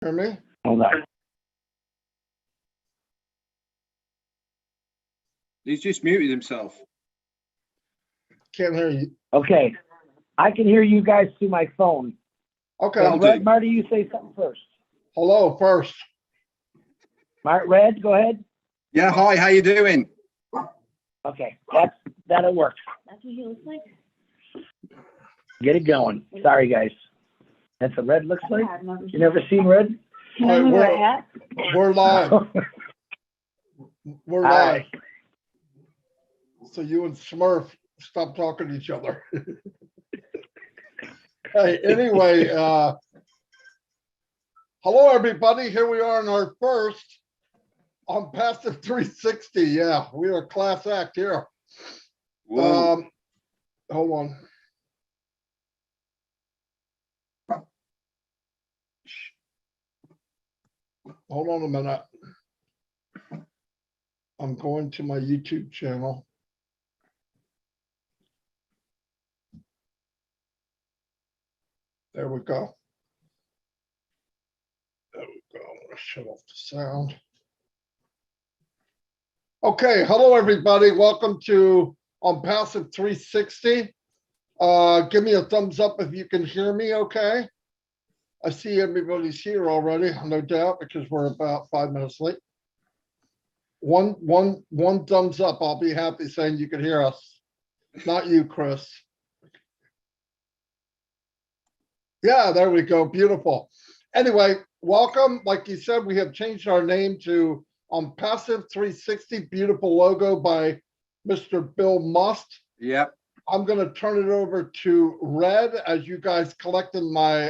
Hear me? Hold on. He's just muted himself. Can't hear you. Okay. I can hear you guys through my phone. Okay. I'll Red, do. Marty, you say something first. Hello first. Red, go ahead. Yeah, hi, how you doing? Okay, that'll work. That's what he looks like. Get it going. Sorry, guys. That's what Red looks like. I've never You never seen Red? Can I All right, move we're- our hat? We're live. We're All live. right. So you and Smurf stop talking to each other. Hey, anyway, hello everybody. Here we are in our first on Passive 360. Yeah, we are a class act here. Whoa. Hold on. Hold on a minute. I'm going to my YouTube channel. There we go. There we go. I'm gonna shut off the sound. Okay, hello everybody. Welcome to on Passive 360. Give me a thumbs up if you can hear me okay. I see everybody's here already, no doubt, because we're about 5 minutes late. One thumbs up. I'll be happy saying you can hear us. Not you, Chris. Yeah, there we go. Beautiful. Anyway, welcome. Like you said, we have changed our name to Passive 360. Beautiful logo by Mr. Bill Must. Yep. I'm going to turn it over to Red as you guys collected my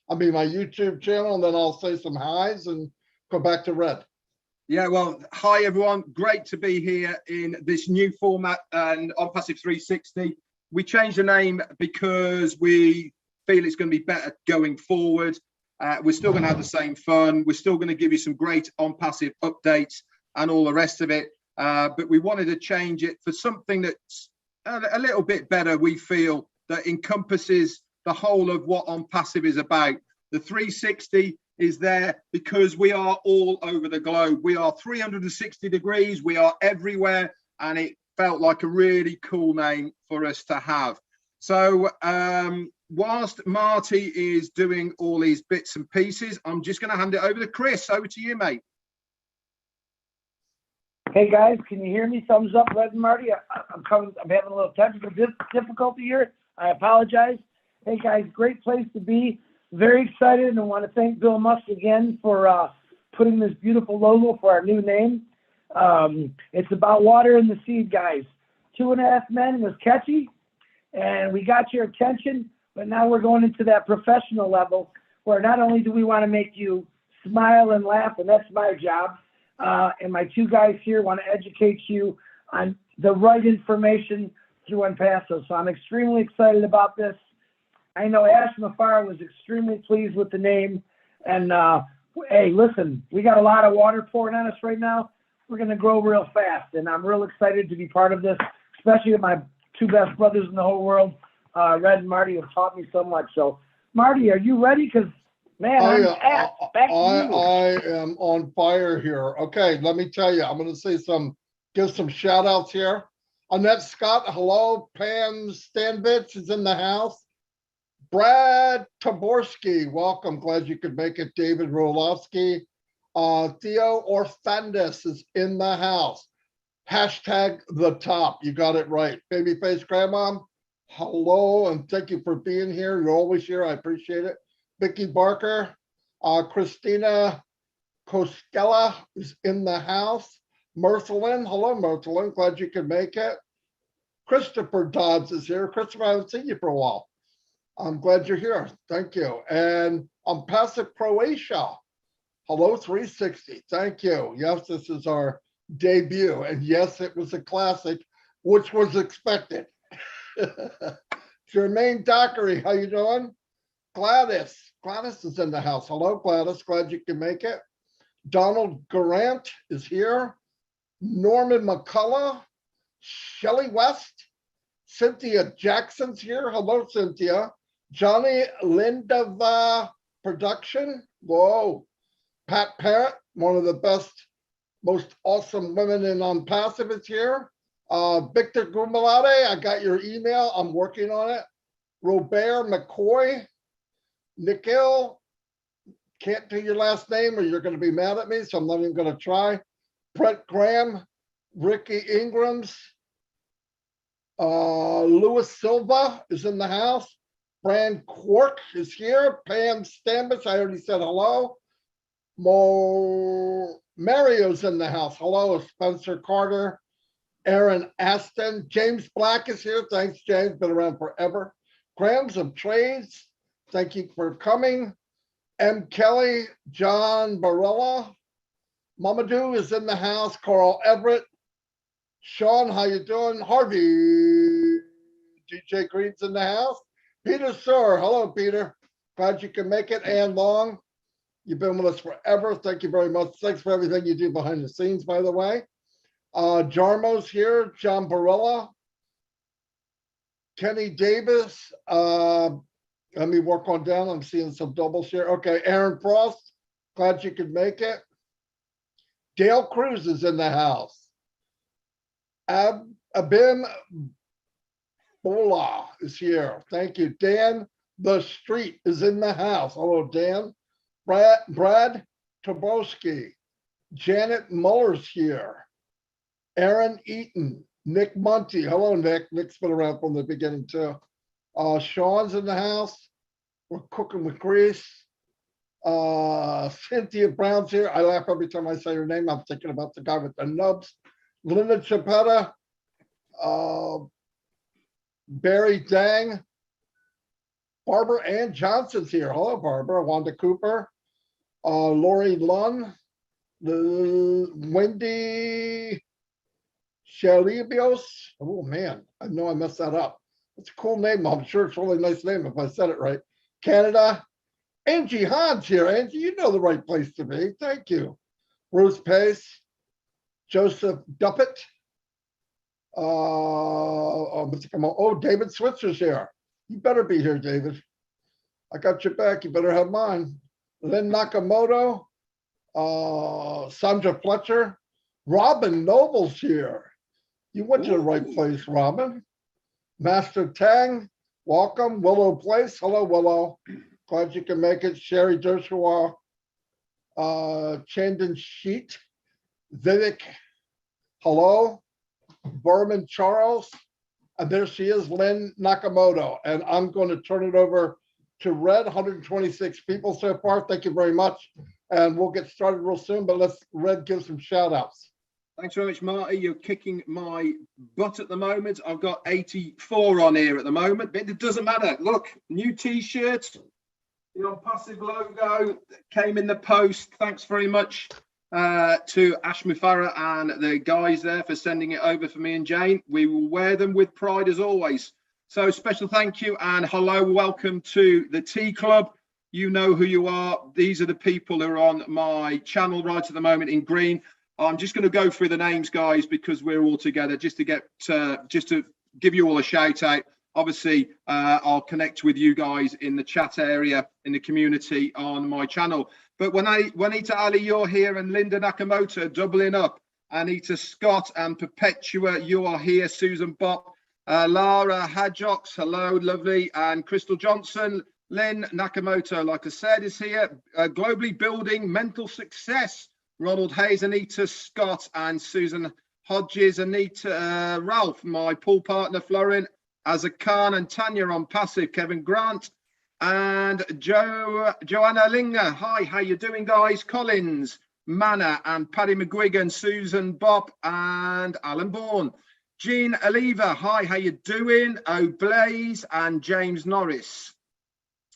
my YouTube channel, and then I'll say some highs and go back to Red. Yeah, well, hi everyone. Great to be here in this new format and on Passive 360. We changed the name because we feel it's going to be better going forward. We're still going to have the same fun. We're still going to give you some great on passive updates and all the rest of it. But we wanted to change it for something that's a little bit better. We feel that encompasses the whole of what on passive is about. The 360 is there because we are all over the globe. We are 360 degrees. We are everywhere. And it felt like a really cool name for us to have. So whilst Marty is doing all these bits and pieces, I'm just going to hand it over to Chris. Over to you, mate. Hey guys, can you hear me? Thumbs up, Red and Marty. I'm having a little technical difficulty here. I apologize. Hey guys, great place to be. Very excited, and I want to thank Bill Must again for putting this beautiful logo for our new name. It's about water in the seed, guys. 2.5 Men was catchy, and we got your attention, but now we're going into that professional level where not only do we want to make you smile and laugh, and that's my job, and my two guys here want to educate you on the right information through ONPASSIVE. So I'm extremely excited about this. I know Ash Mafar was extremely pleased with the name. And hey, listen, we got a lot of water pouring on us right now. We're going to grow real fast. And I'm real excited to be part of this, especially with my two best brothers in the whole world, Red and Marty, have taught me so much. So, Marty, are you ready? Because, man, I'm asked. Back to you. I am on fire here. Okay, let me tell you, I'm going to say give some shout outs here. Annette Scott, hello. Pam Stanbitz is in the house. Brad Taborski, welcome. Glad you could make it. David Rolowski. Theo Orthandis is in the house. Hashtag the top. You got it right. Babyface Grandma, hello, and thank you for being here. You're always here. I appreciate it. Vicky Barker. Christina Koskela is in the house. Merthelin, hello, Merthelin. Glad you could make it. Christopher Dodds is here. Christopher, I haven't seen you for a while. I'm glad you're here. Thank you. And on Passive Croatia, hello 360. Thank you. Yes, this is our debut. And yes, it was a classic, which was expected. Jermaine Dockery, how you doing? Gladys is in the house. Hello, Gladys. Glad you can make it. Donald Garant is here. Norman McCullough, Shelley West, Cynthia Jackson's here. Hello, Cynthia. Johnny Lindava production. Whoa. Pat Parrott, one of the best, most awesome women in ONPASSIVE is here. Victor Gumalade, I got your email. I'm working on it. Robert McCoy, Nikhil, can't do your last name or you're going to be mad at me, so I'm not even going to try. Brett Graham, Ricky Ingrams, Louis Silva is in the house. Brand Quark is here. Pam Stambis, I already said hello. Mario's in the house. Hello, Spencer Carter, Aaron Aston. James Black is here. Thanks, James. Been around forever. Grams of Trades, thank you for coming. M. Kelly, John Barella. Mamadou is in the house. Carl Everett. Sean, how you doing? Harvey. DJ Green's in the house. Peter Sir, hello, Peter. Glad you can make it. Ann Long, you've been with us forever. Thank you very much. Thanks for everything you do behind the scenes, by the way. Jarmo's here. John Barella. Kenny Davis. Let me work on down. I'm seeing some doubles here. Okay, Aaron Frost. Glad you could make it. Dale Cruz is in the house. Abim Bola is here. Thank you. Dan The Street is in the house. Hello, Dan. Brad Tobolski. Janet Muller's here. Aaron Eaton. Nick Munty. Hello, Nick. Nick's been around from the beginning, too. Sean's in the house. We're cooking with grease. Cynthia Brown's here. I laugh every time I say her name. I'm thinking about the guy with the nubs. Linda Chapetta. Barry Dang. Barbara Ann Johnson's here. Hello, Barbara. Wanda Cooper. Lori Lunn. Wendy Shalibios. Oh, man. I know I messed that up. It's a cool name. I'm sure it's a really nice name if I said it right. Canada. Angie Hahn's here. Angie, you know the right place to be. Thank you. Bruce Pace. Joseph Duppett. Oh, David Switzer's here. You better be here, David. I got your back. You better have mine. Lynn Nakamoto. Sandra Fletcher. Robin Noble's here. You went to the right place, Robin. Master Tang, welcome. Willow Place. Hello, Willow. Glad you can make it. Sherry Dershua. Chandan Sheet. Vivek. Hello. Berman Charles. And there she is, Lynn Nakamoto. And I'm going to turn it over to Red. 126 people so far. Thank you very much. And we'll get started real soon, but let's Red give some shout outs. Thanks very much, Marty. You're kicking my butt at the moment. I've got 84 on here at the moment, but it doesn't matter. Look, new t-shirt, the ONPASSIVE logo came in the post. Thanks very much to Ash Mufara and the guys there for sending it over for me and Jane. We will wear them with pride as always. So special thank you and hello, welcome to the Tea Club. You know who you are. These are the people who are on my channel right at the moment in green. I'm just going to go through the names, guys, because we're all together just to get just to give you all a shout out. Obviously, I'll connect with you guys in the chat area in the community on my channel. But when Juanita Ali, you're here, and Linda Nakamoto doubling up. Anita Scott and Perpetua, you are here. Susan Bopp, Lara Hadjox, hello, lovely, and Crystal Johnson. Lynn Nakamoto, like I said, is here. Globally building mental success. Ronald Hayes, Anita Scott, and Susan Hodges, Anita, Ralph, my pool partner, Florin, Azza Khan, and Tanya ONPASSIVE, Kevin Grant, and Joanna Linger. Hi, how you doing, guys? Collins, Manna, and Paddy McGuigan, Susan Bopp, and Alan Bourne. Jean Oliva, hi, how you doing? O'Blaze, and James Norris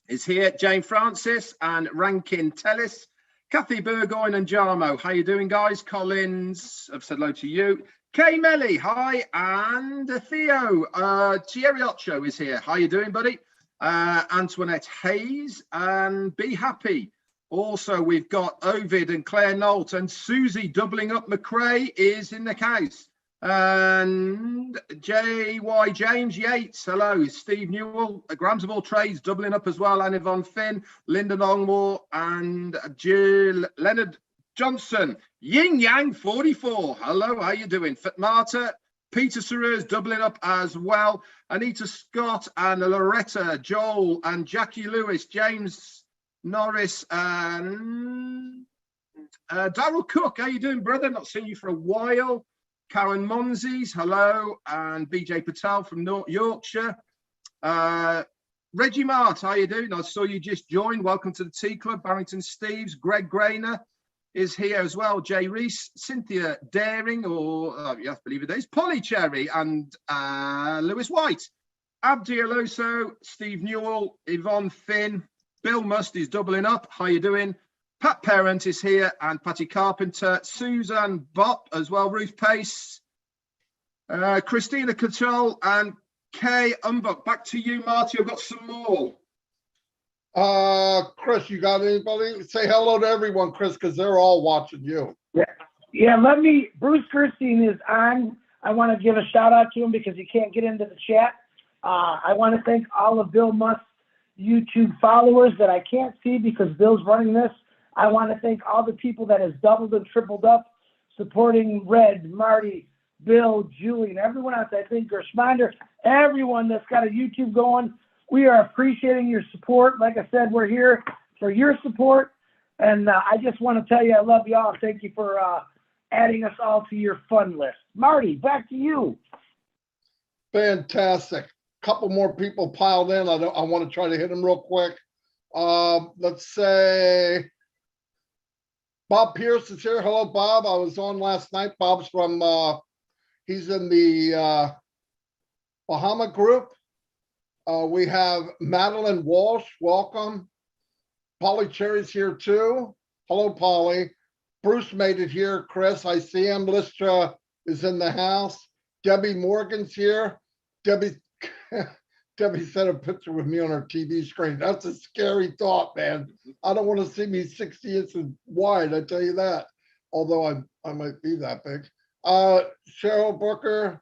is here. Jane Francis, and Rankin Tellis. Kathy Burgoyne and Jarmo, how you doing, guys? Collins, I've said hello to you. Kay Melly, hi, and Theo Chierioccio is here. How you doing, buddy? Antoinette Hayes, and Be Happy. Also, we've got Ovid and Claire Nolt, and Susie doubling up McRae is in the house. And J.Y. James Yates, hello. Steve Newell, Grams of All Trades, doubling up as well. And Yvonne Finn, Linda Longmore, and Jill Leonard Johnson. Yin Yang 44, hello, how you doing? Fatmata, Peter Serrers doubling up as well. Anita Scott and Loretta, Joel and Jackie Lewis, James Norris, and Daryl Cook. How you doing, brother? Not seen you for a while. Karen Monzes, hello, and BJ Patel from North Yorkshire. Reggie Mart, how you doing? I saw you just joined. Welcome to the Tea Club. Barrington Steves, Greg Grainer is here as well. Jay Reese, Cynthia Daring, or yes, believe it is, Polly Cherry, and Lewis White. Abdi Aloso, Steve Newell, Yvonne Finn, Bill Must is doubling up. How you doing? Pat Parent is here, and Patty Carpenter, Susan Bopp as well, Ruth Pace, Christina Control, and Kay Umbuck. Back to you, Marty. I've got some more. Chris, you got anybody? Say hello to everyone, Chris, because they're all watching you. Yeah, Bruce Gerstein is on. I want to give a shout out to him because he can't get into the chat. I want to thank all of Bill Must's YouTube followers that I can't see because Bill's running this. I want to thank all the people that has doubled and tripled up, supporting Red, Marty, Bill, Julian, everyone else. I think Gershminder, everyone that's got a YouTube going. We are appreciating your support. Like I said, we're here for your support. And I just want to tell you, I love you all. Thank you for adding us all to your fun list. Marty, back to you. Fantastic. Couple more people piled in. I want to try to hit them real quick. Let's say Bob Pierce is here. Hello, Bob. I was on last night. Bob's from, he's in the Bahama group. We have Madeline Walsh. Welcome. Polly Cherry's here too. Hello, Polly. Bruce made it here. Chris, I see him. Listra is in the house. Debbie Morgan's here. Debbie sent a picture with me on her TV screen. That's a scary thought, man. I don't want to see me 60 inches wide, I tell you that. Although I might be that big. Cheryl Booker,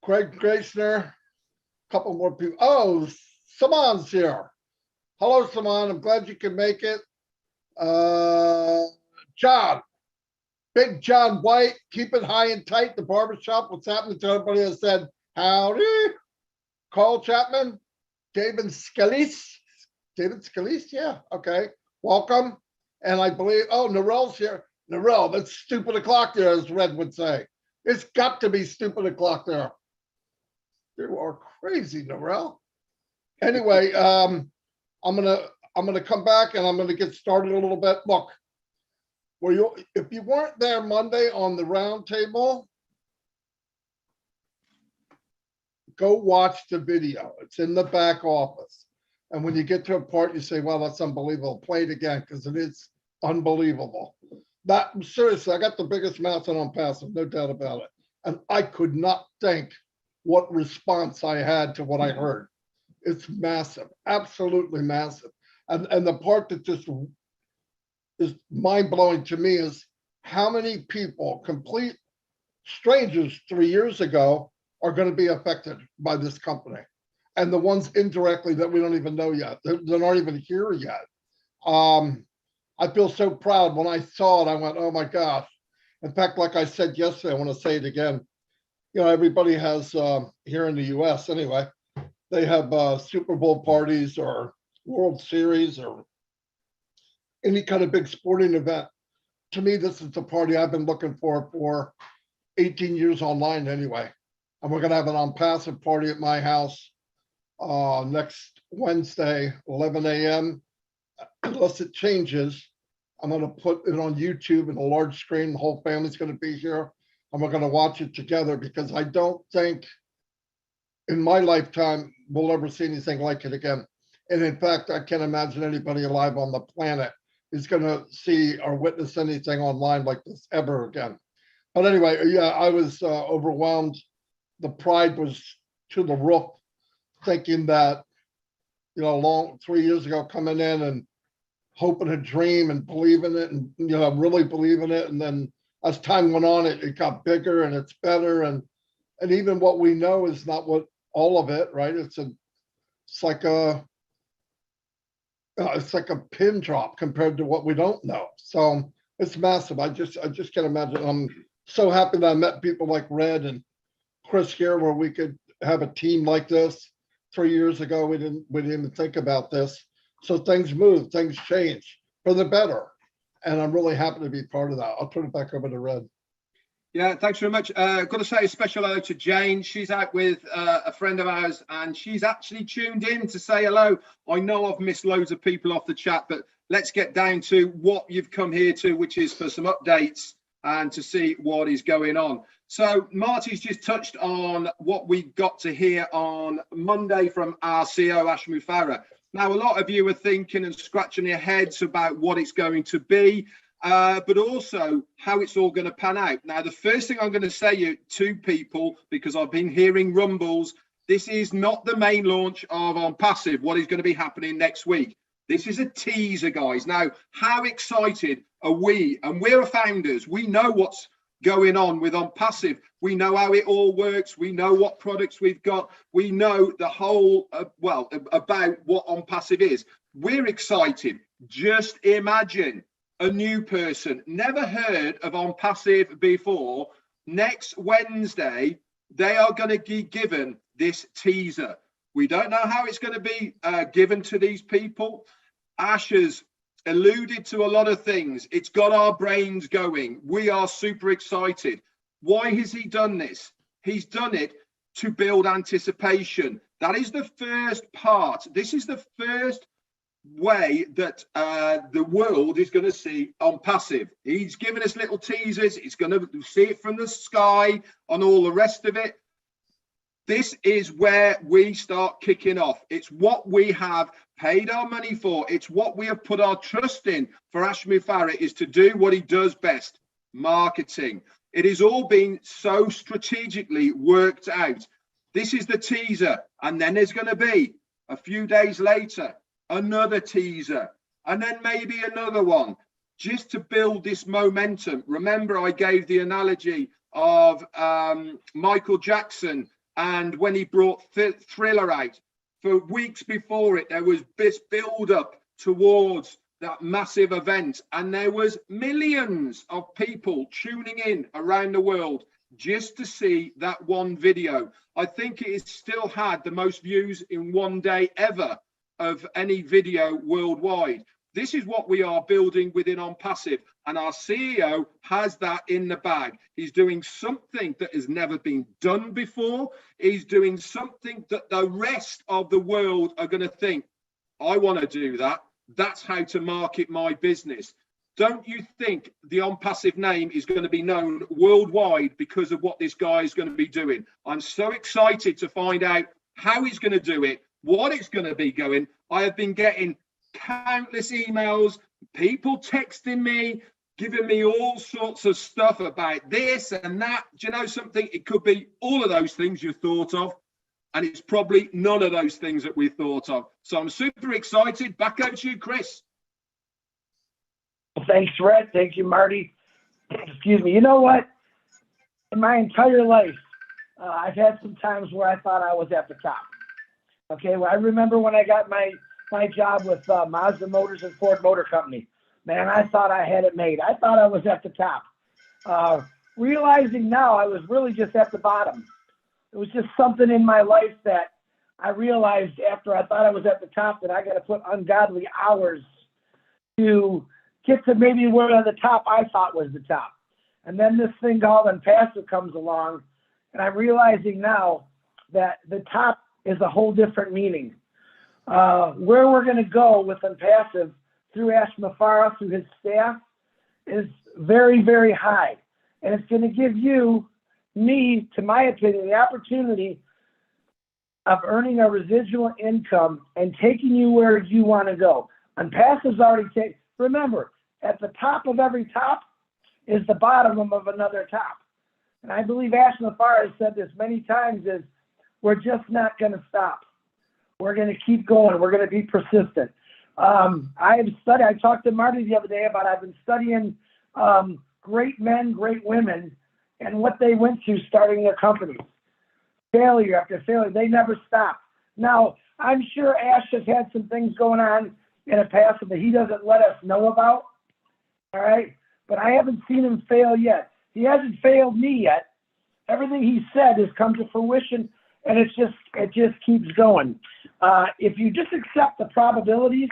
Craig Gracener, a couple more people. Oh, Saman's here. Hello, Saman. I'm glad you can make it. John, Big John White, keep it high and tight. The barbershop. What's happening to everybody that said howdy? Carl Chapman, David Scalise. David Scalise, yeah, okay. Welcome. And I believe, oh, Narelle's here. Narelle, that's stupid o'clock there, as Red would say. It's got to be stupid o'clock there. You are crazy, Narelle. Anyway, I'm gonna come back and I'm gonna get started a little bit. Look, if you weren't there Monday on the round table, go watch the video. It's in the back office. And when you get to a part, you say, well, that's unbelievable. Play it again, because it is unbelievable. That, seriously, I got the biggest mouth on ONPASSIVE, no doubt about it. And I could not think what response I had to what I heard. It's massive, absolutely massive. And the part that just is mind-blowing to me is how many people, complete strangers 3 years ago, are going to be affected by this company, and the ones indirectly that we don't even know yet. They're not even here yet. I feel so proud. When I saw it, I went, oh my gosh. In fact, like I said yesterday, I want to say it again. You know, everybody has, here in the US anyway, they have Super Bowl parties or World Series or any kind of big sporting event. To me, this is the party I've been looking for 18 years online anyway. And we're gonna have an ONPASSIVE party at my house next Wednesday, 11 a.m. Unless it changes, I'm gonna put it on YouTube in a large screen. The whole family's gonna be here, and we're gonna watch it together, because I don't think in my lifetime we'll ever see anything like it again. And in fact, I can't imagine anybody alive on the planet is gonna see or witness anything online like this ever again. But anyway, yeah, I was overwhelmed. The pride was to the roof, thinking that, you know, 3 years ago, coming in and hoping a dream and believing it, and, you know, really believing it. And then as time went on, it got bigger and it's better. And even what we know is not what all of it, right? It's like a pin drop compared to what we don't know. So it's massive. I just can't imagine. I'm so happy that I met people like Red and Chris here, where we could have a team like this. 3 years ago, we didn't even think about this. So things move, things change for the better. And I'm really happy to be part of that. I'll turn it back over to Red. Yeah, thanks very much. Got to say a special hello to Jane. She's out with a friend of ours, and she's actually tuned in to say hello. I know I've missed loads of people off the chat, but let's get down to what you've come here to, which is for some updates and to see what is going on. So Marty's just touched on what we got to hear on Monday from our CEO, Ashmu Farah. Now, a lot of you are thinking and scratching your heads about what it's going to be, but also how it's all going to pan out. Now, the first thing I'm going to say to people, because I've been hearing rumbles, this is not the main launch of ONPASSIVE, what is going to be happening next week. This is a teaser, guys. Now, how excited are we? And we're founders. We know what's going on with ONPASSIVE. We know how it all works. We know what products we've got. We know the whole, about what ONPASSIVE is. We're excited. Just imagine a new person, never heard of ONPASSIVE before. Next Wednesday, they are going to be given this teaser. We don't know how it's going to be given to these people. Ash has alluded to a lot of things. It's got our brains going. We are super excited. Why has he done this? He's done it to build anticipation. That is the first part. This is the first way that the world is going to see ONPASSIVE. He's given us little teasers. It's going to see it from the sky on all the rest of it. This is where we start kicking off. It's what we have paid our money for. It's what we have put our trust in for Ashmu Farah, is to do what he does best, marketing. It is all being so strategically worked out. This is the teaser. And then there's going to be a few days later, another teaser, and then maybe another one, just to build this momentum. Remember, I gave the analogy of Michael Jackson, and when he brought Thriller out, for weeks before it, there was this build up towards that massive event, and there was millions of people tuning in around the world just to see that one video. I think it has still had the most views in one day ever of any video worldwide. This is what we are building within ONPASSIVE, and our CEO has that in the bag. He's doing something that has never been done before. He's doing something that the rest of the world are going to think, I want to do that. That's how to market my business. Don't you think the ONPASSIVE name is going to be known worldwide because of what this guy is going to be doing? I'm so excited to find out how he's going to do it, what it's going to be going. I have been getting countless emails, people texting me, giving me all sorts of stuff about this and that. Do you know something? It could be all of those things you thought of, and it's probably none of those things that we thought of. So I'm super excited. Back over to you, Chris. Well, thanks, Red. Thank you, Marty. Excuse me. You know what? In my entire life, I've had some times where I thought I was at the top. Okay, well, I remember when I got my job with Mazda Motors and Ford Motor Company. Man, I thought I had it made. I thought I was at the top. Realizing now I was really just at the bottom. It was just something in my life that I realized after I thought I was at the top that I got to put ungodly hours to get to maybe where the top I thought was the top. And then this thing called ONPASSIVE comes along, and I'm realizing now that the top is a whole different meaning. Where we're going to go with ONPASSIVE through Ashmu Farah, through his staff, is very, very high. And it's going to give you, me, to my opinion, the opportunity of earning a residual income and taking you where you want to go. ONPASSIVE's already taken. Remember, at the top of every top is the bottom of another top. And I believe Ashmu Farah has said this many times, is we're just not going to stop. We're going to keep going. We're going to be persistent. I talked to Marty the other day about, I've been studying great men, great women, and what they went through starting their companies. Failure after failure, they never stopped. Now, I'm sure Ash has had some things going on in the past that he doesn't let us know about, all right? But I haven't seen him fail yet. He hasn't failed me yet. Everything he said has come to fruition, and it just keeps going. If you just accept the probabilities,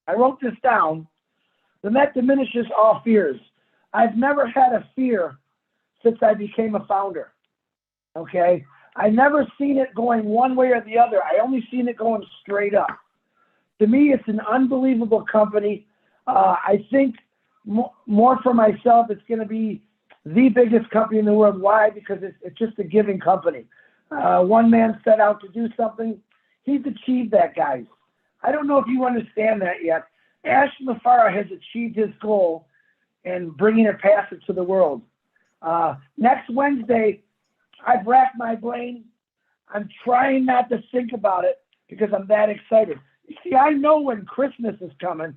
I wrote this down, then that diminishes all fears. I've never had a fear since I became a founder, okay? I never seen it going one way or the other. I only seen it going straight up. To me, it's an unbelievable company. I think more for myself, it's going to be the biggest company in the world. Why? Because it's just a giving company. One man set out to do something. He's achieved that, guys. I don't know if you understand that yet. Ash Mafara has achieved his goal in bringing it past it to the world. Next Wednesday, I've racked my brain. I'm trying not to think about it because I'm that excited. You see, I know when Christmas is coming.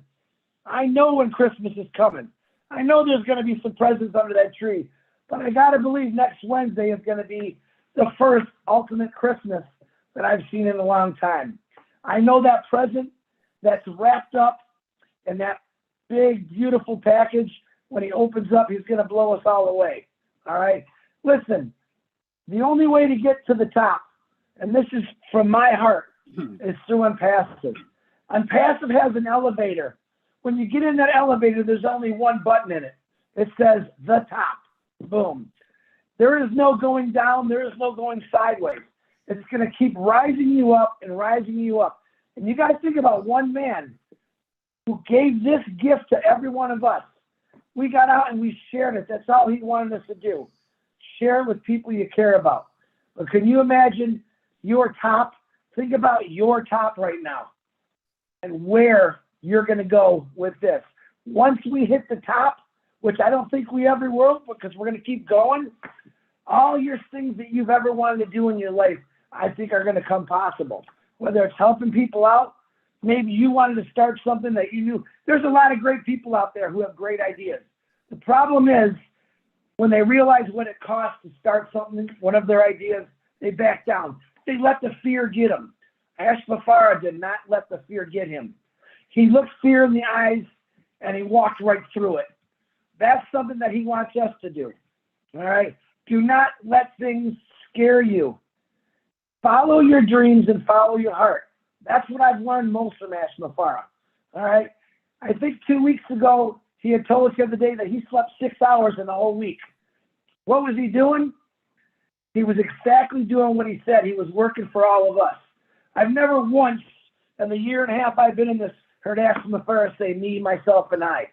I know when Christmas is coming. I know there's going to be some presents under that tree, but I got to believe next Wednesday is going to be the first ultimate Christmas that I've seen in a long time. I know that present that's wrapped up in that big, beautiful package, when he opens up, he's going to blow us all away. All right? Listen, the only way to get to the top, and this is from my heart, is through ONPASSIVE. ONPASSIVE has an elevator. When you get in that elevator, there's only one button in it. It says the top. Boom. There is no going down. There is no going sideways. It's going to keep rising you up and rising you up. And you got to think about one man who gave this gift to every one of us. We got out and we shared it. That's all he wanted us to do. Share it with people you care about. But can you imagine your top? Think about your top right now and where you're going to go with this. Once we hit the top, which I don't think we ever will, because we're going to keep going, all your things that you've ever wanted to do in your life, I think are going to come possible. Whether it's helping people out, maybe you wanted to start something that you knew. There's a lot of great people out there who have great ideas. The problem is when they realize what it costs to start something, one of their ideas, they back down. They let the fear get them. Ash Mafara did not let the fear get him. He looked fear in the eyes and he walked right through it. That's something that he wants us to do. All right? Do not let things scare you. Follow your dreams and follow your heart. That's what I've learned most from Ash Mafara. All right? I think 2 weeks ago, he had told us the other day that he slept 6 hours in the whole week. What was he doing? He was exactly doing what he said. He was working for all of us. I've never once in the year and a half I've been in this heard Ash Mafara say me, myself, and I.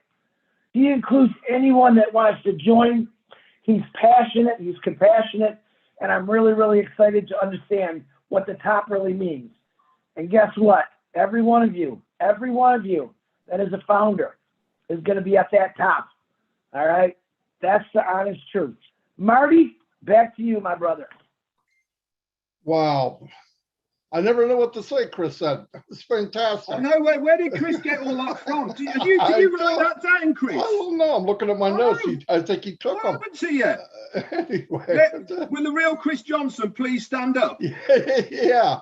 He includes anyone that wants to join. He's passionate. He's compassionate. And I'm really, really excited to understand what the top really means. And guess what? Every one of you that is a founder is going to be at that top. All right? That's the honest truth. Marty, back to you, my brother. Wow. I never know what to say, Chris said. It's fantastic. I know, where did Chris get all that from? Did you write that down, Chris? I don't know. I'm looking at my notes. Oh. I think he took them. What happened to you? Anyway. Will the real Chris Johnson please stand up? Yeah.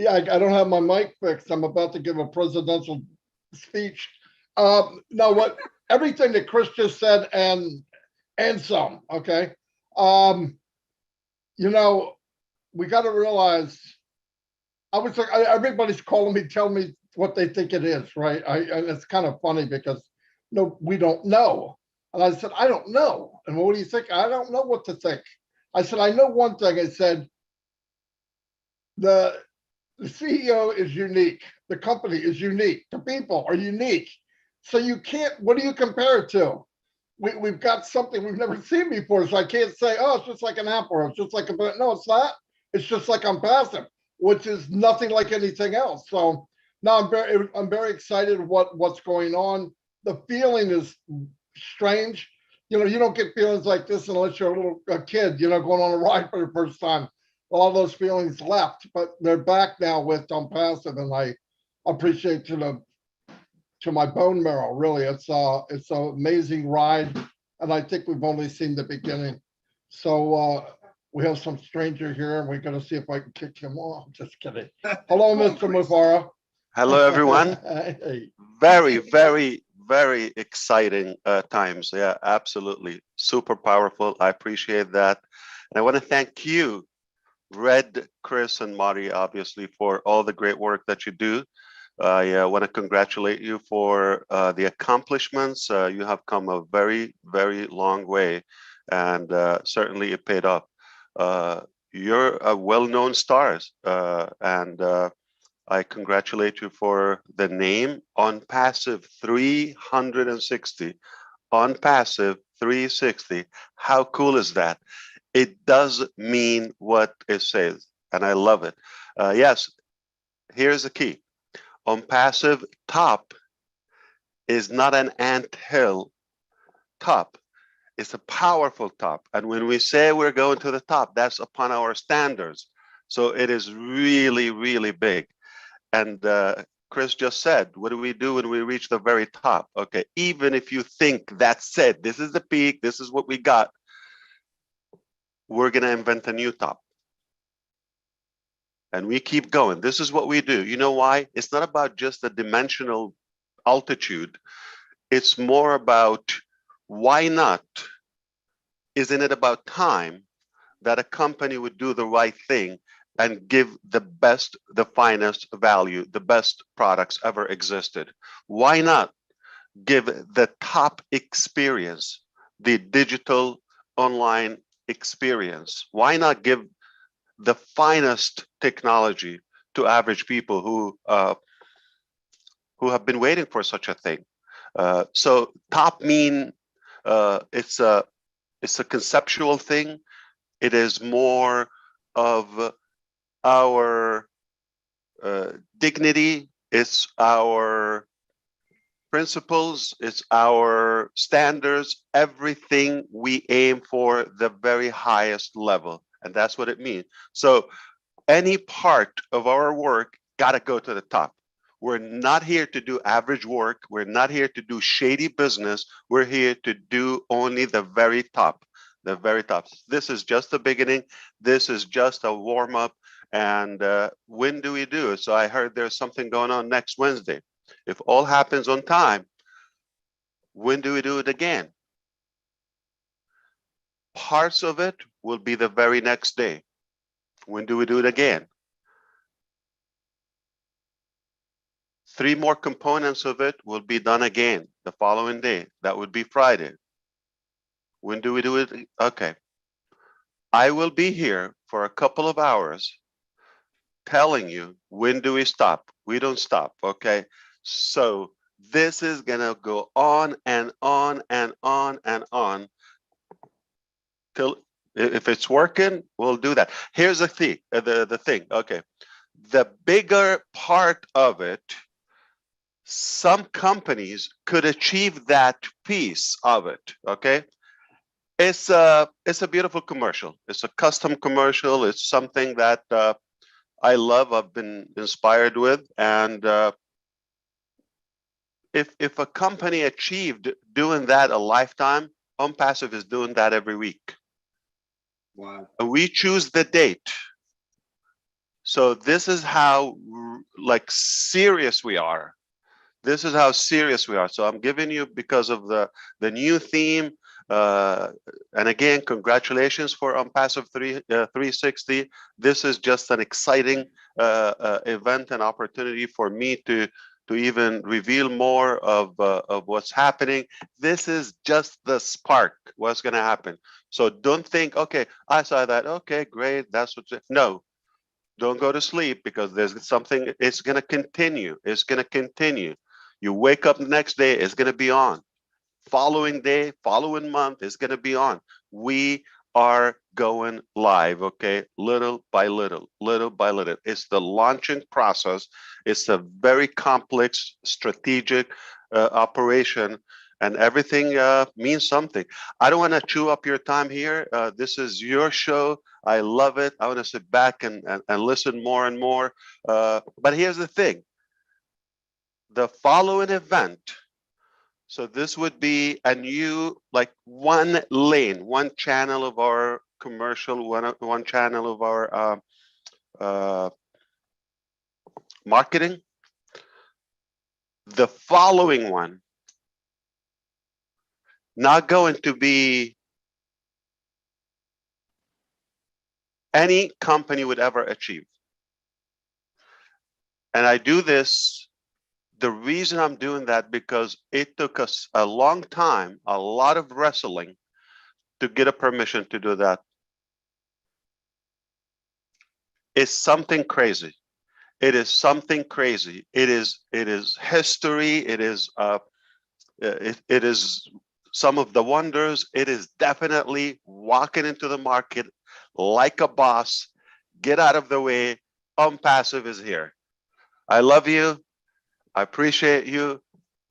I don't have my mic fixed. I'm about to give a presidential speech. No, what everything that Chris just said and some, okay. You know, we got to realize. I was like, everybody's calling me, telling me what they think it is, right? And it's kind of funny because no, we don't know. And I said, I don't know. And what do you think? I don't know what to think. I said, I know one thing. I said, the CEO is unique. The company is unique. The people are unique. So you can't, what do you compare it to? We've got something we've never seen before. So I can't say, oh, it's just like an Apple. Or it's just like a, no, it's not. It's just like ONPASSIVE, which is nothing like anything else. So now I'm very excited what's going on. The feeling is strange. You know, you don't get feelings like this unless you're a kid, you know, going on a ride for the first time. All those feelings left, but they're back now with ONPASSIVE, and I appreciate to my bone marrow. Really, it's an amazing ride. and I think we've only seen the beginning. So we have some stranger here, and we're going to see if I can kick him off. Just kidding. Hello, Mr. Mufara. Hello, everyone. Hey. Very, very, very exciting times. Yeah, absolutely. Super powerful. I appreciate that. And I want to thank you, Red, Chris, and Marty, obviously, for all the great work that you do. I want to congratulate you for the accomplishments. You have come a very, very long way, and certainly it paid off. You're a well-known stars, and I congratulate you for the name ONPASSIVE 360. ONPASSIVE 360. How cool is that? It does mean what it says, and I love it. Yes, here's the key. ONPASSIVE top is not an anthill top. It's a powerful top. And when we say we're going to the top, that's upon our standards. So it is really, really big. And Chris just said, what do we do when we reach the very top? Okay, even if you think that's it, this is the peak, this is what we got, we're going to invent a new top. And we keep going. This is what we do. You know why? It's not about just the dimensional altitude. It's more about why not? Isn't it about time that a company would do the right thing and give the best, the finest value, the best products ever existed? Why not give the top experience, the digital online experience? Why not give the finest technology to average people who have been waiting for such a thing? So top mean it's a conceptual thing. It is more of our dignity. It's our principles. It's our standards. Everything we aim for the very highest level. And that's what it means. So any part of our work got to go to the top. We're not here to do average work. We're not here to do shady business. We're here to do only the very top, the very top. This is just the beginning. This is just a warm up. And when do we do it? So I heard there's something going on next Wednesday. If all happens on time, when do we do it again? Parts of it will be the very next day. When do we do it again? 3 more components of it will be done again the following day. That would be Friday. When do we do it? Okay. I will be here for a couple of hours telling you when do we stop. We don't stop, okay? So this is gonna go on and on and on and on till, if it's working, we'll do that. Here's the thing, okay. The bigger part of it, some companies could achieve that piece of it, okay? It's a beautiful commercial. It's a custom commercial. It's something that I love, I've been inspired with. And if a company achieved doing that a lifetime, ONPASSIVE is doing that every week. Wow. And we choose the date. So this is how like serious we are. This is how serious we are. So I'm giving you, because of the new theme, and again, congratulations for ONPASSIVE 360. This is just an exciting event and opportunity for me to even reveal more of what's happening. This is just the spark, what's going to happen. So don't think, okay, I saw that, okay, great, that's what. No, don't go to sleep, because there's something, it's going to continue. It's going to continue. You wake up the next day, it's going to be on. Following day, following month, it's going to be on. We are going live, okay? Little by little, little by little. It's the launching process. It's a very complex, strategic operation, and everything means something. I don't want to chew up your time here. This is your show. I love it. I want to sit back and listen more and more. But here's the thing. The following event So this would be a new, like one lane, one channel of our commercial, one channel of our marketing. The following one, not going to be any company would ever achieve. And I do this, the reason I'm doing that, because it took us a long time, a lot of wrestling to get a permission to do that. It's something crazy. It is something crazy. It is history. It is it is some of the wonders. It is definitely walking into the market like a boss. Get out of the way. ONPASSIVE is here. I love you. I appreciate you.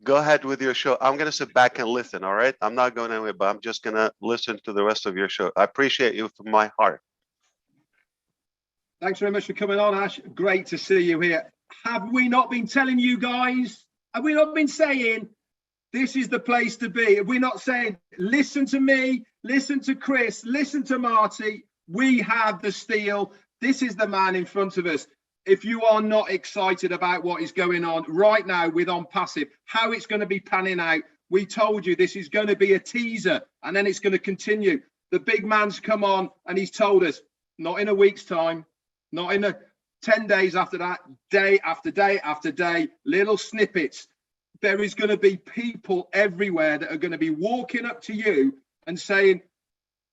Go ahead with your show. I'm going to sit back and listen. All right. I'm not going anywhere, but I'm just going to listen to the rest of your show. I appreciate you from my heart. Thanks very much for coming on, Ash. Great to see you here. Have we not been telling you guys? Have we not been saying this is the place to be? Have we not saying, listen to me, listen to Chris, listen to Marty? We have the steel. This is the man in front of us. If you are not excited about what is going on right now with ONPASSIVE, how it's going to be panning out, we told you this is going to be a teaser and then it's going to continue. The big man's come on and he's told us, not in a week's time, not in 10 days after that, day after day after day, little snippets. There is going to be people everywhere that are going to be walking up to you and saying,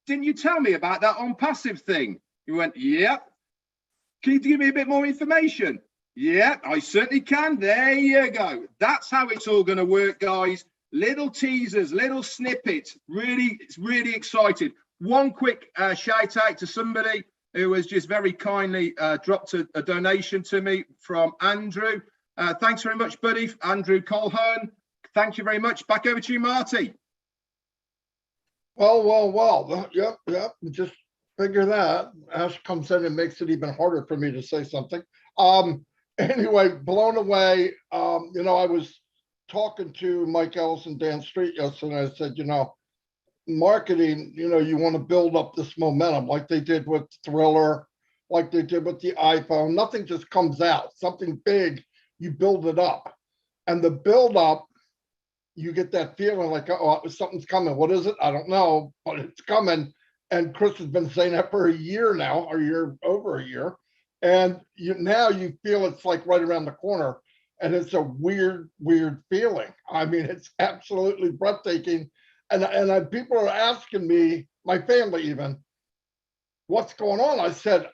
didn't you tell me about that ONPASSIVE thing? You went, yep. Can you give me a bit more information? Yeah, I certainly can. There you go. That's how it's all going to work, guys. Little teasers, little snippets. Really, it's really excited. One quick shout out to somebody who has just very kindly dropped a donation to me from Andrew. Thanks very much, buddy. Andrew Colhern. Thank you very much. Back over to you, Marty. Well. Yep. Just figure that. Ash comes in and makes it even harder for me to say something. Anyway, blown away. I was talking to Mike Ellis and Dan Street yesterday. I said, marketing, you want to build up this momentum like they did with Thriller, like they did with the iPhone. Nothing just comes out. Something big, you build it up. And the build up, you get that feeling like, oh, something's coming. What is it? I don't know, but it's coming. And Chris has been saying that for a year now, over a year. And now you feel it's like right around the corner. And it's a weird feeling. I mean, it's absolutely breathtaking. And people are asking me, my family even, what's going on? I said,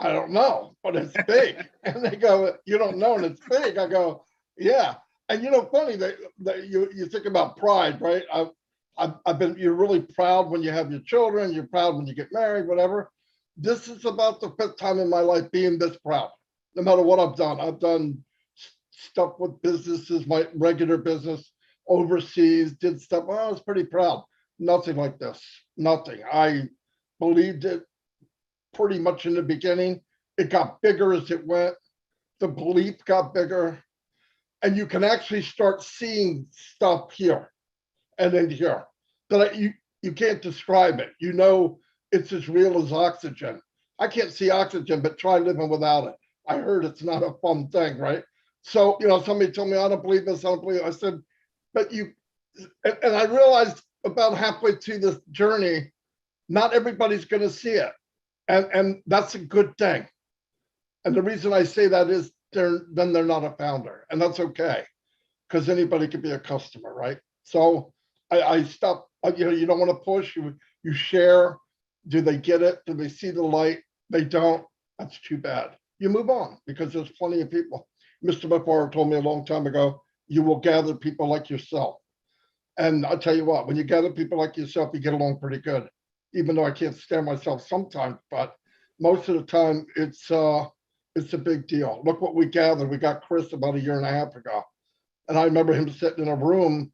I don't know, but it's big. And they go, you don't know, and it's big. I go, yeah. And funny that you think about pride, right? You're really proud when you have your children, you're proud when you get married, whatever. This is about the 5th time in my life being this proud, no matter what I've done. I've done stuff with businesses, my regular business overseas, did stuff. Well, I was pretty proud. Nothing like this, nothing. I believed it pretty much in the beginning. It got bigger as it went. The belief got bigger. And you can actually start seeing stuff here and then here that you can't describe it. It's as real as oxygen. I can't see oxygen, but try living without it. I heard it's not a fun thing, right? So, somebody told me, I don't believe this, I don't believe it. I said, but and I realized about halfway through this journey, not everybody's going to see it. And that's a good thing. And the reason I say that is they're not a founder, and that's okay, because anybody could be a customer, right? So I stop. You don't want to push. You share. Do they get it? Do they see the light? They don't. That's too bad. You move on, because there's plenty of people. Mr. McFarland told me a long time ago, you will gather people like yourself. And I'll tell you what, when you gather people like yourself, you get along pretty good, even though I can't stand myself sometimes, but most of the time it's a big deal. Look what we gathered. We got Chris about 1.5 years ago. And I remember him sitting in a room,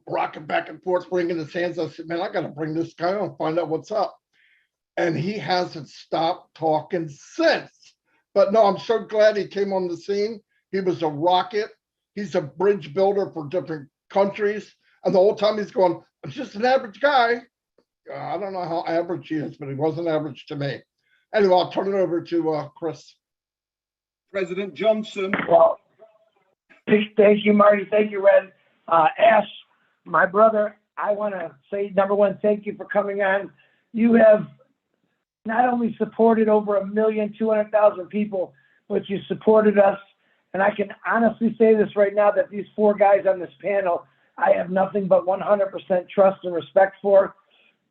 rocking back and forth, bringing his hands. I said, man, I got to bring this guy on, find out what's up. And he hasn't stopped talking since. But no, I'm so glad he came on the scene. He was a rocket. He's a bridge builder for different countries. And the whole time he's going, I'm just an average guy. I don't know how average he is, but he wasn't average to me. Anyway, I'll turn it over to Chris. President Johnson. Well, thank you, Marty. Thank you, Red. Ash, my brother, I want to say, number one, thank you for coming on. You have not only supported over 1,200,000 people, but you supported us. And I can honestly say this right now, that these four guys on this panel, I have nothing but 100% trust and respect for.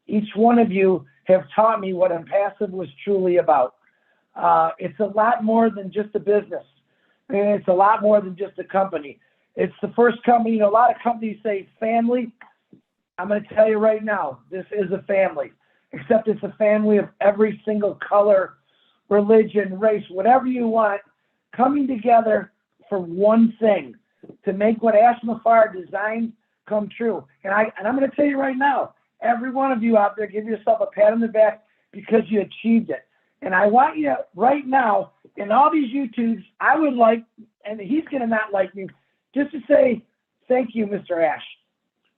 Each one of you have taught me what ONPASSIVE was truly about. It's a lot more than just a business. And it's a lot more than just a company. It's the first company, you know, a lot of companies say family. I'm going to tell you right now, this is a family, except it's a family of every single color, religion, race, whatever you want, coming together for one thing, to make what Ash Mafar designed come true. And I'm going to tell you right now, every one of you out there, give yourself a pat on the back because you achieved it. And I want you right now, in all these YouTubes, I would like, and he's going to not like me, just to say thank you, Mr. Ash.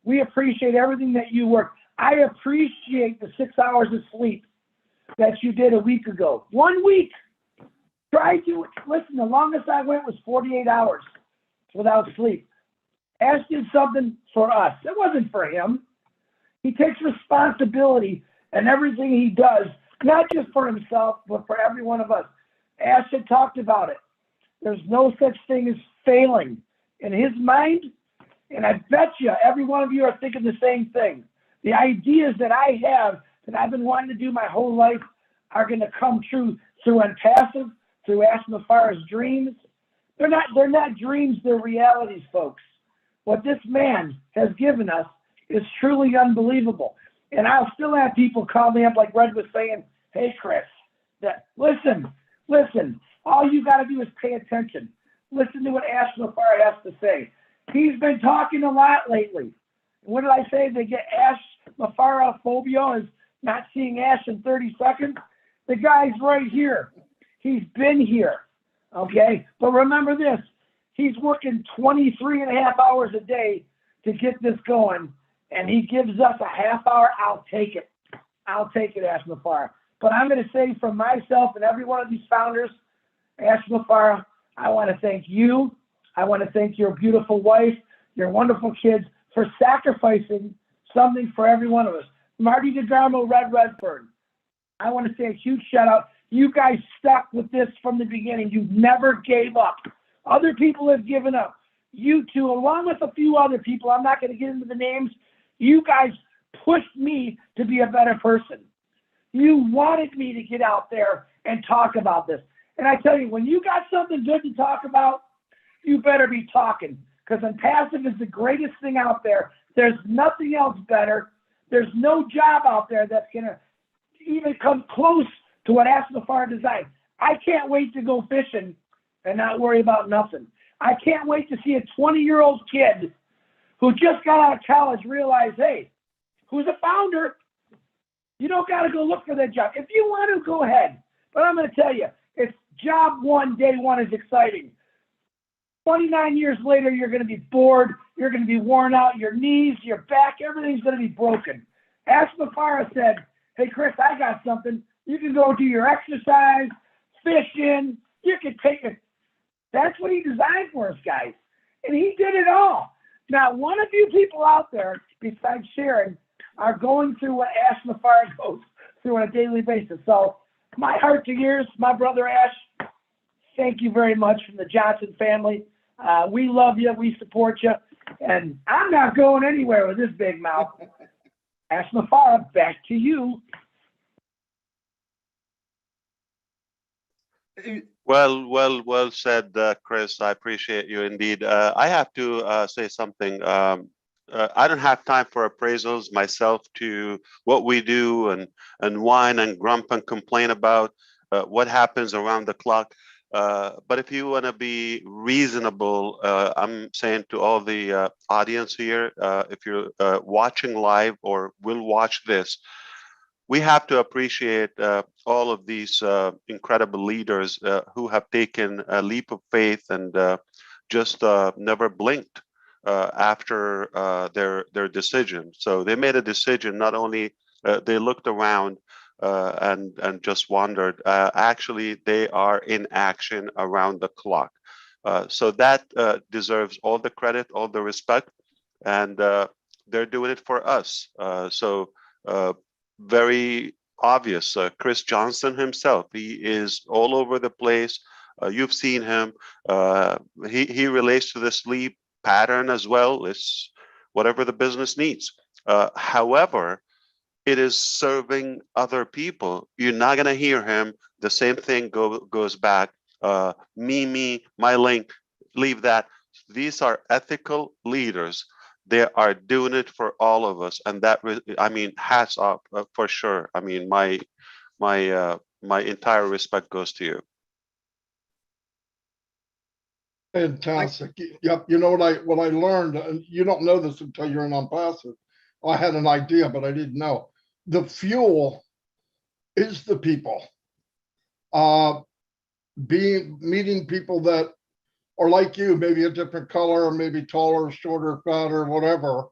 We appreciate everything that you work. I appreciate the 6 hours of sleep that you did a week ago. 1 week. Try to, listen, the longest I went was 48 hours without sleep. Ash did something for us. It wasn't for him. He takes responsibility in everything he does, not just for himself, but for every one of us. Ash had talked about it. There's no such thing as failing. In his mind, and I bet you every one of you are thinking the same thing. The ideas that I have, that I've been wanting to do my whole life, are going to come true through ONPASSIVE, through Ash Mafar's dreams. They're not dreams, they're realities, folks. What this man has given us is truly unbelievable. And I'll still have people call me up, like Red was saying, hey, Chris, listen, all you got to do is pay attention. Listen to what Ash Mafar has to say. He's been talking a lot lately. What did I say? They get Ash Mafar-phobia, is not seeing Ash in 30 seconds. The guy's right here. He's been here, okay? But remember this, he's working 23 and a half hours a day to get this going, and he gives us a half hour. I'll take it. I'll take it, Ash Mafar. But I'm going to say from myself and every one of these founders, Ash Mafar, I want to thank you. I want to thank your beautiful wife, your wonderful kids, for sacrificing something for every one of us. Marty DeGarmo, Red Redfern, I want to say a huge shout out. You guys stuck with this from the beginning. You never gave up. Other people have given up. You two, along with a few other people, I'm not going to get into the names, you guys pushed me to be a better person. You wanted me to get out there and talk about this. And I tell you, when you got something good to talk about, you better be talking, because ONPASSIVE is the greatest thing out there. There's nothing else better. There's no job out there that's going to even come close to what Ash Mafar designed. I can't wait to go fishing and not worry about nothing. I can't wait to see a 20-year-old kid who just got out of college realize, hey, who's a founder? You don't got to go look for that job. If you want to, go ahead. But I'm going to tell you, it's job one, day one is exciting. 29 years later, you're going to be bored. You're going to be worn out. Your knees, your back, everything's going to be broken. Ash Mafar said, hey, Chris, I got something. You can go do your exercise, fishing. You can take it. That's what he designed for us, guys. And he did it all. Now, one of you people out there, besides Sharon, are going through what Ash Mafar goes through on a daily basis. So my heart to yours, my brother Ash, thank you very much from the Johnson family. We love you. We support you. And I'm not going anywhere with this big mouth. Ash Mafar, back to you. Well said, Chris. I appreciate you indeed. I have to say something. I don't have time for appraisals myself to what we do and whine and grump and complain about what happens around the clock. But if you want to be reasonable, I'm saying to all the audience here, if you're watching live or will watch this, we have to appreciate all of these incredible leaders who have taken a leap of faith and just never blinked after their decision. So they made a decision. Not only they looked around and just wondered. Actually, they are in action around the clock. So that deserves all the credit, all the respect, and they're doing it for us. So very obvious. Chris Johnson himself, he is all over the place. You've seen him. He relates to the sleep pattern as well. It's whatever the business needs. However, it is serving other people. You're not going to hear him. The same thing goes back. Me, my link, leave that. These are ethical leaders. They are doing it for all of us. And that, I mean, hats off for sure. I mean, my entire respect goes to you. Fantastic. Yep. You know what I learned, and you don't know this until you're in ONPASSIVE. I had an idea, but I didn't know. The fuel is the people. Meeting people that are like you, maybe a different color, maybe taller, shorter, fatter, whatever.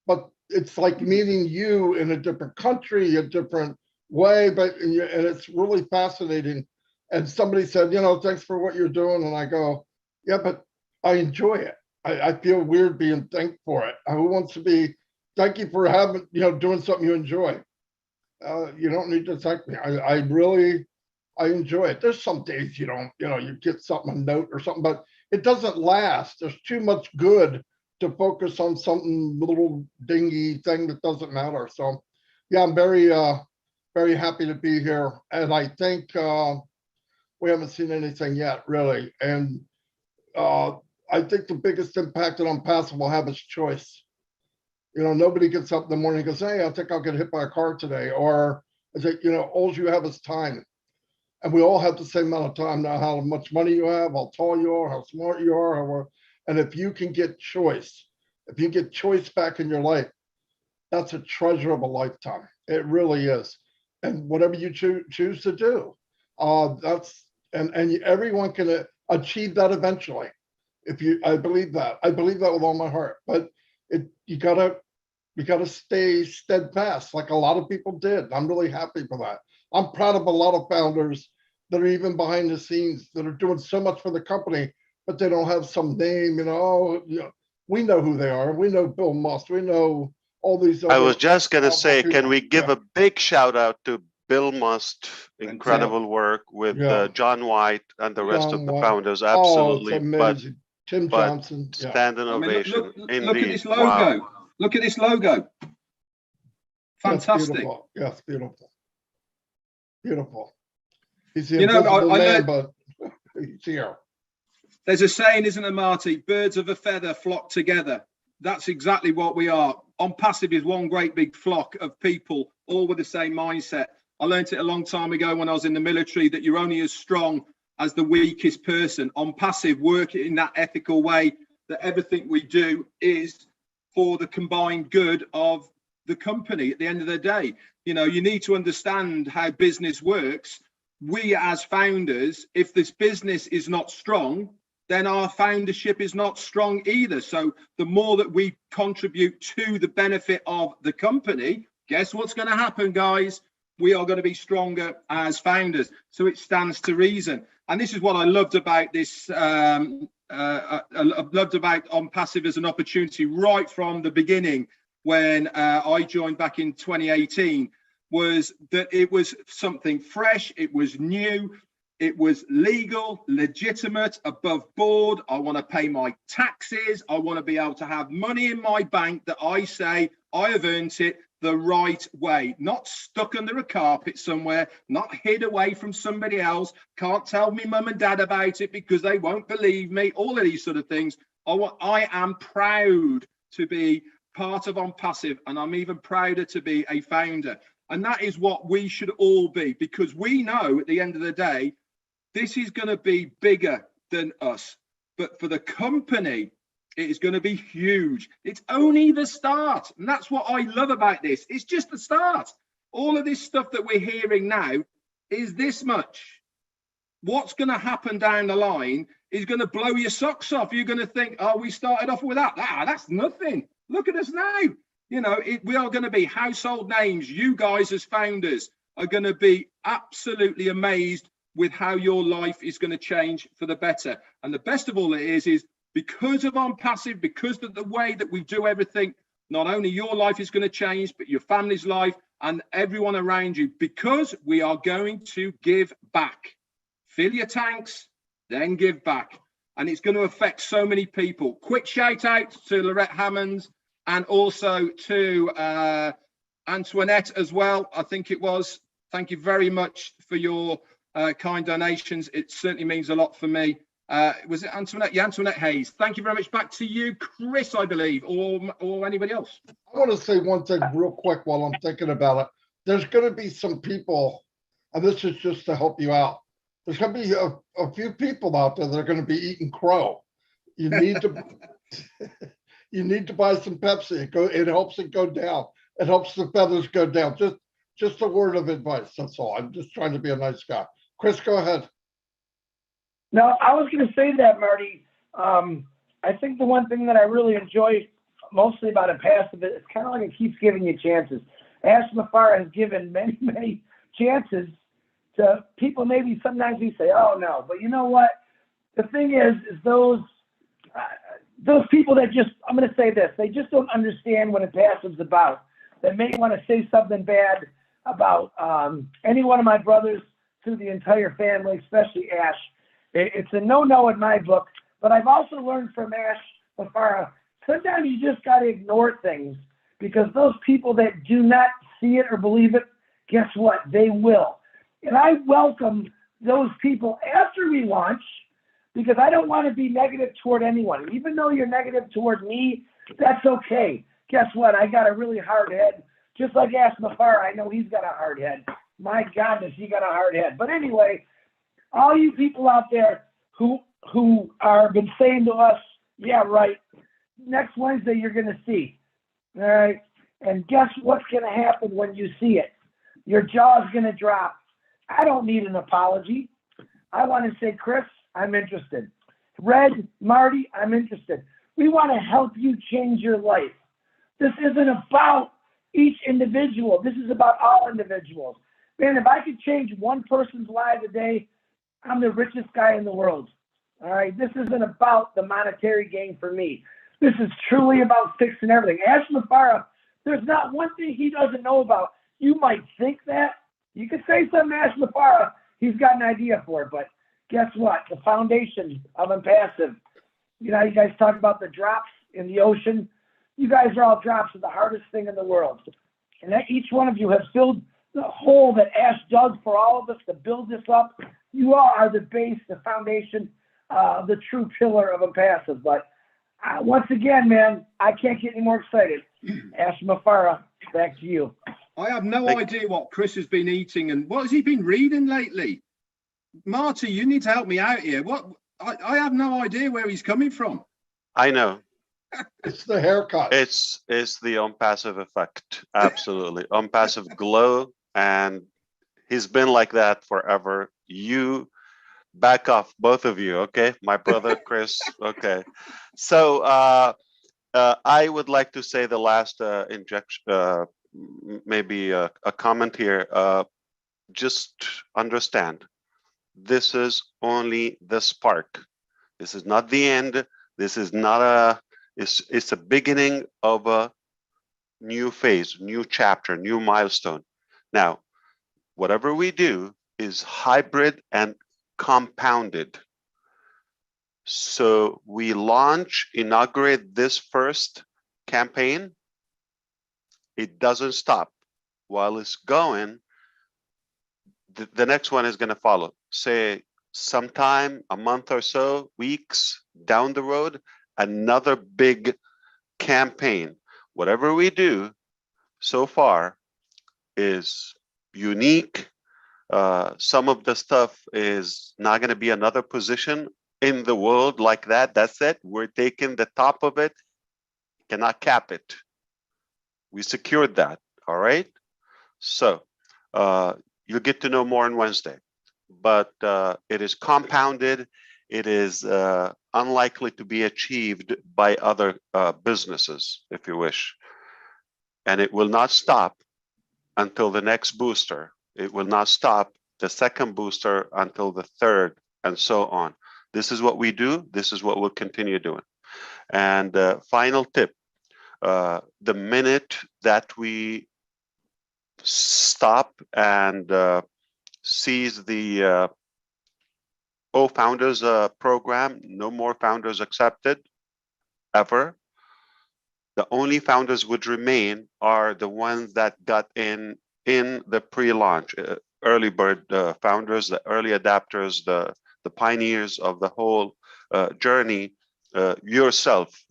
But it's like meeting you in a different country, a different way, and it's really fascinating. And somebody said, you know, thanks for what you're doing. And I go, yeah, but I enjoy it. I feel weird being thanked for it. Who wants to be, thank you for having, you know, doing something you enjoy. You don't need to thank me. I enjoy it. There's some days you don't, you know, you get something, a note or something, but it doesn't last. There's too much good to focus on something little dingy thing that doesn't matter. So yeah, I'm very happy to be here. And I think we haven't seen anything yet, really. And I think the biggest impact that ONPASSIVE will have is choice. You know, nobody gets up in the morning and goes, hey, I think I'll get hit by a car today. Or is it, you know, all you have is time. And we all have the same amount of time now, how much money you have, how tall you are, how smart you are. And if you can get choice, if you get choice back in your life, that's a treasure of a lifetime. It really is. And whatever you choose to do, and everyone can achieve that eventually. I believe that. I believe that with all my heart. But you gotta stay steadfast, like a lot of people did. I'm really happy for that. I'm proud of a lot of founders that are even behind the scenes that are doing so much for the company, but they don't have some name, you know, we know who they are. We know Bill Must, we know all these other. I was just going to say, can we give a big shout out to Bill Must, incredible work with John White and the rest of the founders. Absolutely. Oh, it's amazing. Tim Johnson. Standing ovation. Look at this logo. Wow. Look at this logo. Fantastic. Yes, beautiful. Beautiful. He's the invisible man, but he's here. There's a saying, isn't there, Marty? Birds of a feather flock together. That's exactly what we are. ONPASSIVE is one great big flock of people, all with the same mindset. I learned it a long time ago when I was in the military that you're only as strong as the weakest person. ONPASSIVE work in that ethical way that everything we do is for the combined good of the company at the end of the day. You know, you need to understand how business works. We as founders, if this business is not strong, then our foundership is not strong either. So the more that we contribute to the benefit of the company, guess what's going to happen, guys? We are going to be stronger as founders. So it stands to reason. And this is what I loved about this. I loved about ONPASSIVE as an opportunity right from the beginning when I joined back in 2018, was that it was something fresh, it was new, it was legal, legitimate, above board. I want to pay my taxes. I want to be able to have money in my bank that I say I have earned it the right way, not stuck under a carpet somewhere, not hid away from somebody else. Can't tell me mum and dad about it because they won't believe me. All of these sort of things. I am proud to be part of ONPASSIVE, and I'm even prouder to be a founder. And that is what we should all be, because we know at the end of the day, this is going to be bigger than us. But for the company, it is going to be huge. It's only the start. And that's what I love about this. It's just the start. All of this stuff that we're hearing now is this much. What's going to happen down the line is going to blow your socks off. You're going to think, oh, we started off with that. Ah, that's nothing. Look at us now. You know, we are going to be household names. You guys as founders are going to be absolutely amazed with how your life is going to change for the better. And the best of all it is because of ONPASSIVE, because of the way that we do everything, not only your life is going to change, but your family's life and everyone around you, because we are going to give back. Fill your tanks, then give back. And it's going to affect so many people. Quick shout out to Lorette Hammonds and also to Antoinette as well, I think it was. Thank you very much for your kind donations. It certainly means a lot for me. Was it Antoinette? Yeah, Antoinette Hayes. Thank you very much. Back to you, Chris, I believe, or anybody else. I want to say one thing real quick while I'm thinking about it. There's going to be some people, and this is just to help you out. There's going to be a few people out there that are going to be eating crow. You need to you need to buy some Pepsi. It helps it go down. It helps the feathers go down. Just a word of advice. That's all. I'm just trying to be a nice guy. Chris, go ahead. No, I was going to say that, Marty. I think the one thing that I really enjoy mostly about ONPASSIVE is it's kind of like it keeps giving you chances. Ash Mafara has given many, many chances to people. Maybe sometimes we say, oh, no. But you know what? The thing is those people that just, I'm going to say this, they just don't understand what ONPASSIVE's about. They may want to say something bad about any one of my brothers through the entire family, especially Ash. It's a no-no in my book, but I've also learned from Ash Mafara, sometimes you just got to ignore things because those people that do not see it or believe it, guess what? They will. And I welcome those people after we launch because I don't want to be negative toward anyone. Even though you're negative toward me, that's okay. Guess what? I got a really hard head. Just like Ash Mafara, I know he's got a hard head. My goodness, he got a hard head. But anyway, all you people out there who are been saying to us, yeah, right, next Wednesday you're going to see. All right? And guess what's going to happen when you see it? Your jaw's going to drop. I don't need an apology. I want to say, Chris, I'm interested. Red, Marty, I'm interested. We want to help you change your life. This isn't about each individual. This is about all individuals. Man, if I could change one person's life a day, I'm the richest guy in the world. All right. This isn't about the monetary gain for me. This is truly about fixing everything. Ash Mafara, there's not one thing he doesn't know about. You might think that. You could say something to Ash Mafara. He's got an idea for it. But guess what? The foundation of ONPASSIVE. You know, you guys talk about the drops in the ocean. You guys are all drops of the hardest thing in the world. And that each one of you have filled the hole that Ash dug for all of us to build this up. You all are the base, the foundation, the true pillar of ONPASSIVE. But once again, man, I can't get any more excited. Ash Mafara, back to you. I have no idea what Chris has been eating and what has he been reading lately. Marty, you need to help me out here. I have no idea where he's coming from. I know. It's the haircut. It's the ONPASSIVE effect. Absolutely. ONPASSIVE glow. And he's been like that forever. You back off, both of you. Okay. My brother, Chris. Okay. So I would like to say the last injection, maybe a comment here. Just understand, this is only the spark. This is not the end. This is not it's a beginning of a new phase, new chapter, new milestone. Now, whatever we do is hybrid and compounded. So we inaugurate this first campaign. It doesn't stop. While it's going, the next one is going to follow. Say sometime, a month or so, weeks down the road, another big campaign. Whatever we do so far is unique. Some of the stuff is not going to be another position in the world like that. That's it. We're taking the top of it. Cannot cap it. We secured that. All right. So you'll get to know more on Wednesday, but it is compounded. it is unlikely to be achieved by other businesses, if you wish. And it will not stop until the next booster. It will not stop the second booster until the third, and so on. This is what we do. This is what we'll continue doing. And final tip, the minute that we stop and cease the Founders program, no more founders accepted ever. The only founders would remain are the ones that got in the pre-launch, early bird founders, the early adapters, the pioneers of the whole journey, yourself.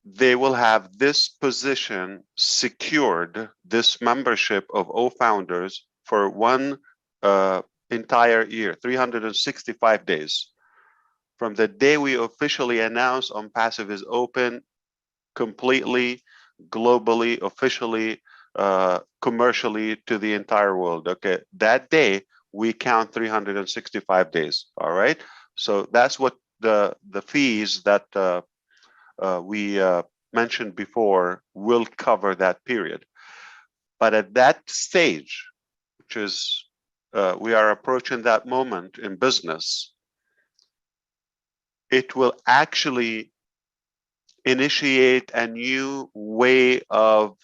They will have this position secured, this membership of founders for one entire year, 365 days. From the day we officially announce ONPASSIVE is open completely, globally, officially, commercially to the entire world. Okay, that day we count 365 days. All right, so that's what the fees that we mentioned before will cover that period. But at that stage, which is we are approaching that moment in business, it will actually initiate a new way of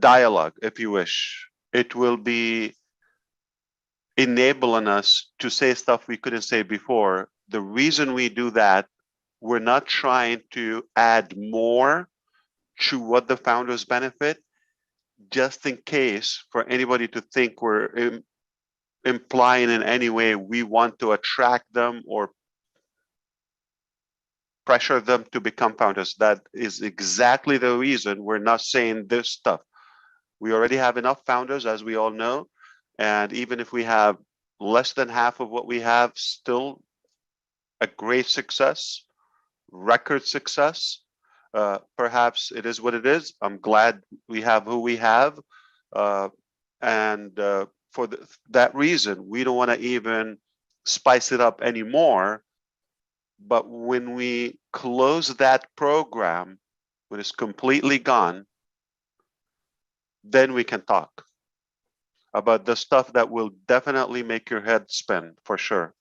dialogue, if you wish. It will be enabling us to say stuff we couldn't say before. The reason we do that, we're not trying to add more to what the founders benefit, just in case for anybody to think we're implying in any way we want to attract them or pressure them to become founders. That is exactly the reason we're not saying this stuff. We already have enough founders, as we all know, and even if we have less than half of what we have, still a great success, record success. Perhaps it is what it is. I'm glad we have who we have, and for that reason, we don't want to even spice it up anymore. But when we close that program, when it's completely gone, then we can talk about the stuff that will definitely make your head spin, for sure.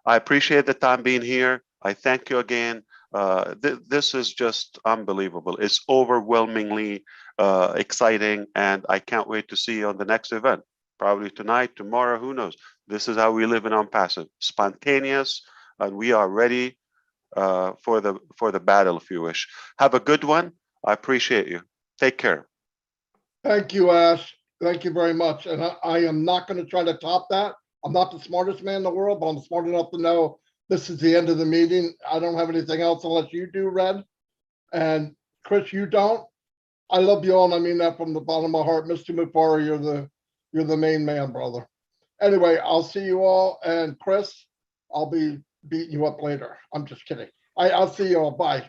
I appreciate the time being here. I thank you again. This is just unbelievable. It's overwhelmingly exciting, and I can't wait to see you on the next event. Probably tonight, tomorrow, who knows? This is how we live in ONPASSIVE, spontaneous, and we are ready for the battle, if you wish. Have a good one. I appreciate you. Take care. Thank you, Ash. Thank you very much. And I am not going to try to top that. I'm not the smartest man in the world, but I'm smart enough to know this is the end of the meeting. I don't have anything else unless you do, Red. And Chris, you don't. I love you all, and I mean that from the bottom of my heart. Mr. Mufari, you're the main man, brother. Anyway, I'll see you all. And Chris, I'll be beating you up later. I'm just kidding. I'll see you all. Bye.